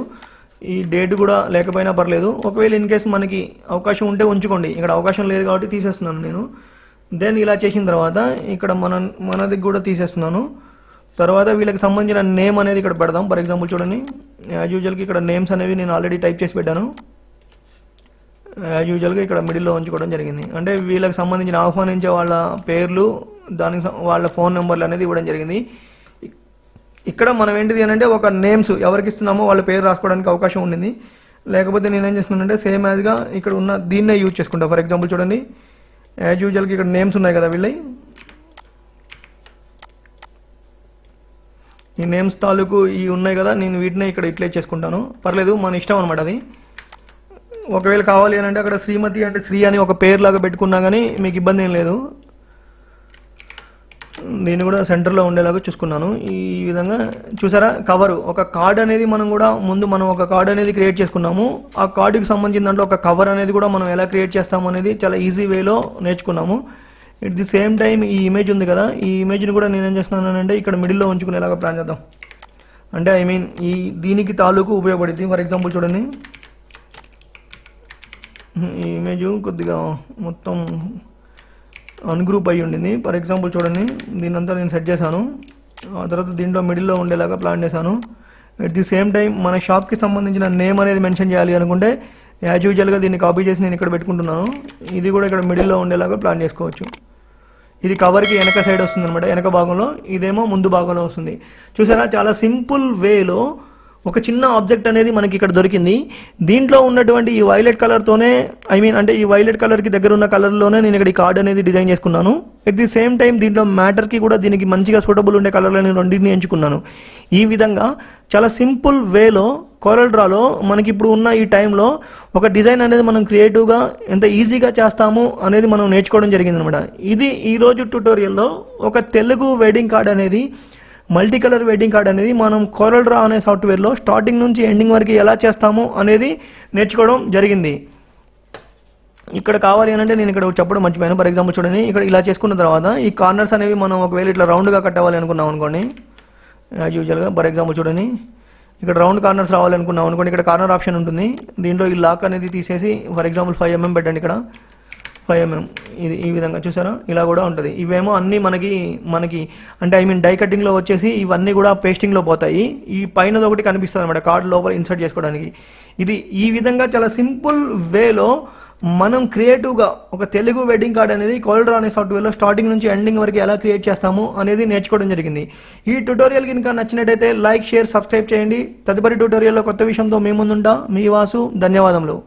ఈ డేట్ కూడా లేకపోయినా పర్లేదు. ఒకవేళ ఇన్ కేసు మనకి అవకాశం ఉంటే ఉంచుకోండి, ఇక్కడ అవకాశం లేదు కాబట్టి తీసేస్తున్నాను నేను. దెన్ ఇలా చేసిన తర్వాత ఇక్కడ మనది కూడా తీసేస్తున్నాను. తర్వాత వీళ్ళకి సంబంధించిన నేమ్ అనేది ఇక్కడ పెడదాం. ఫర్ ఎగ్జాంపుల్ చూడండి, యాజ్ యూజువల్గా ఇక్కడ నేమ్స్ అనేవి నేను ఆల్రెడీ టైప్ చేసి పెట్టాను. యాజ్ యూజువల్గా ఇక్కడ మిడిల్లో ఉంచుకోవడం జరిగింది. అంటే వీళ్ళకి సంబంధించిన ఆహ్వానించే వాళ్ళ పేర్లు, దానికి వాళ్ళ ఫోన్ నెంబర్లు అనేది ఇవ్వడం జరిగింది. ఇక్కడ మనం ఏంటిది అని అంటే ఒక నేమ్స్ ఎవరికి ఇస్తున్నామో వాళ్ళ పేరు రాసుకోవడానికి అవకాశం ఉండింది. లేకపోతే నేనేం చేస్తున్నానంటే సేమ్ యాజ్గా ఇక్కడ ఉన్న దీన్నే యూజ్ చేసుకుంటా. ఫర్ ఎగ్జాంపుల్ చూడండి, యాజ్ యూజువల్గా ఇక్కడ నేమ్స్ ఉన్నాయి కదా వీళ్ళవి, ఈ నేమ్స్ తాలూకు ఇవి ఉన్నాయి కదా, నేను వీటినే ఇక్కడ ఇట్లే చేసుకుంటాను. పర్లేదు, మన ఇష్టం అనమాట అది. ఒకవేళ కావాలి అని అంటే అక్కడ శ్రీమతి అంటే శ్రీ అని ఒక పేరులాగా పెట్టుకున్నా కానీ మీకు ఇబ్బంది ఏం లేదు. దీన్ని కూడా సెంటర్లో ఉండేలాగా చూసుకున్నాను. ఈ విధంగా చూసారా, కవరు ఒక కార్డ్ అనేది మనం ఒక కార్డ్ అనేది క్రియేట్ చేసుకున్నాము. ఆ కార్డుకి సంబంధించిన దాంట్లో ఒక కవర్ అనేది కూడా మనం ఎలా క్రియేట్ చేస్తాము అనేది చాలా ఈజీ వేలో నేర్చుకున్నాము. ఎట్ ది సేమ్ టైం ఈ ఇమేజ్ ఉంది కదా, ఈ ఇమేజ్ని కూడా నేనేం చేస్తున్నానంటే ఇక్కడ మిడిల్లో ఉంచుకునేలాగా ప్లాన్ చేద్దాం. అంటే దీనికి తాలూకు ఉపయోగపడుతుంది. ఫర్ ఎగ్జాంపుల్ చూడండి, ఈ ఇమేజ్ కొద్దిగా మొత్తం అన్గ్రూప్ అయ్యి ఉండింది. ఫర్ ఎగ్జాంపుల్ చూడండి, దీనంతా నేను సెట్ చేశాను. ఆ తర్వాత దీంట్లో మిడిల్లో ఉండేలాగా ప్లాన్ చేశాను. ఎట్ ది సేమ్ టైం మన షాప్కి సంబంధించిన నేమ్ అనేది మెన్షన్ చేయాలి అనుకుంటే యాజ్ యూజువల్గా దీన్ని కాపీ చేసి నేను ఇక్కడ పెట్టుకుంటున్నాను. ఇది కూడా ఇక్కడ మిడిల్లో ఉండేలాగా ప్లాన్ చేసుకోవచ్చు. ఇది కవర్కి వెనక సైడ్ వస్తుంది అనమాట, వెనక భాగంలో, ఇదేమో ముందు భాగంలో వస్తుంది. చూసారా, చాలా సింపుల్ వేలో ఒక చిన్న ఆబ్జెక్ట్ అనేది మనకి ఇక్కడ దొరికింది. దీంట్లో ఉన్నటువంటి ఈ వైలెట్ కలర్తోనే అంటే ఈ వైలెట్ కలర్కి దగ్గర ఉన్న కలర్లోనే నేను ఇక్కడ ఈ కార్డ్ అనేది డిజైన్ చేసుకున్నాను. ఎట్ ది సేమ్ టైం దీంట్లో మ్యాటర్కి కూడా దీనికి మంచిగా సూటబుల్ ఉండే కలర్లో నేను రెండింటిని ఎంచుకున్నాను. ఈ విధంగా చాలా సింపుల్ వేలో కోరల్ డ్రాలో మనకి ఇప్పుడు ఉన్న ఈ టైంలో ఒక డిజైన్ అనేది మనం క్రియేటివ్గా ఎంత ఈజీగా చేస్తాము అనేది మనం నేర్చుకోవడం జరిగింది అనమాట. ఇది ఈరోజు ట్యుటోరియల్లో ఒక తెలుగు వెడ్డింగ్ కార్డ్ అనేది, మల్టీ కలర్ వెడ్డింగ్ కార్డ్ అనేది మనం కోరల్ డ్రా అనే సాఫ్ట్వేర్లో స్టార్టింగ్ నుంచి ఎండింగ్ వరకు ఎలా చేస్తాము అనేది నేర్చుకోవడం జరిగింది. ఇక్కడ కావాలి అని అంటే నేను ఇక్కడ చెప్పడం మర్చిపోయాను. ఫర్ ఎగ్జాంపుల్ చూడండి, ఇక్కడ ఇలా చేసుకున్న తర్వాత ఈ కార్నర్స్ అనేవి మనం ఒకవేళ ఇట్లా రౌండ్గా కట్ అవ్వాలి అనుకున్నాం అనుకోండి, యాజ్ యూజువల్గా. ఫర్ ఎగ్జాంపుల్ చూడండి, ఇక్కడ రౌండ్ కార్నర్స్ రావాలనుకున్నాం అనుకోండి, ఇక్కడ కార్నర్ ఆప్షన్ ఉంటుంది. దీంట్లో ఈ లాక్ అనేది తీసేసి ఫర్ ఎగ్జాంపుల్ 5mm పెట్టండి. ఇక్కడ 5mm ఇది ఈ విధంగా చూసారా, ఇలా కూడా ఉంటుంది. ఇవేమో అన్నీ మనకి అంటే డై కటింగ్లో వచ్చేసి ఇవన్నీ కూడా పేస్టింగ్లో పోతాయి. ఈ పైనది ఒకటి కనిపిస్తుంది అనమాట కార్డ్ లోపల ఇన్సర్ట్ చేసుకోవడానికి. ఇది ఈ విధంగా చాలా సింపుల్ వేలో మనం క్రియేటివ్గా ఒక తెలుగు వెడ్డింగ్ కార్డ్ అనేది కోల్డ్రా అనే సాఫ్ట్వేర్లో స్టార్టింగ్ నుంచి ఎండింగ్ వరకు ఎలా క్రియేట్ చేస్తాము అనేది నేర్చుకోవడం జరిగింది. ఈ ట్యుటోరియల్ కనుక నచ్చినట్టయితే లైక్, షేర్, సబ్స్క్రైబ్ చేయండి. తదుపరి ట్యుటోరియల్లో కొత్త విషయంతో మీ ముందుంటా. మీ వాసు. ధన్యవాదములు.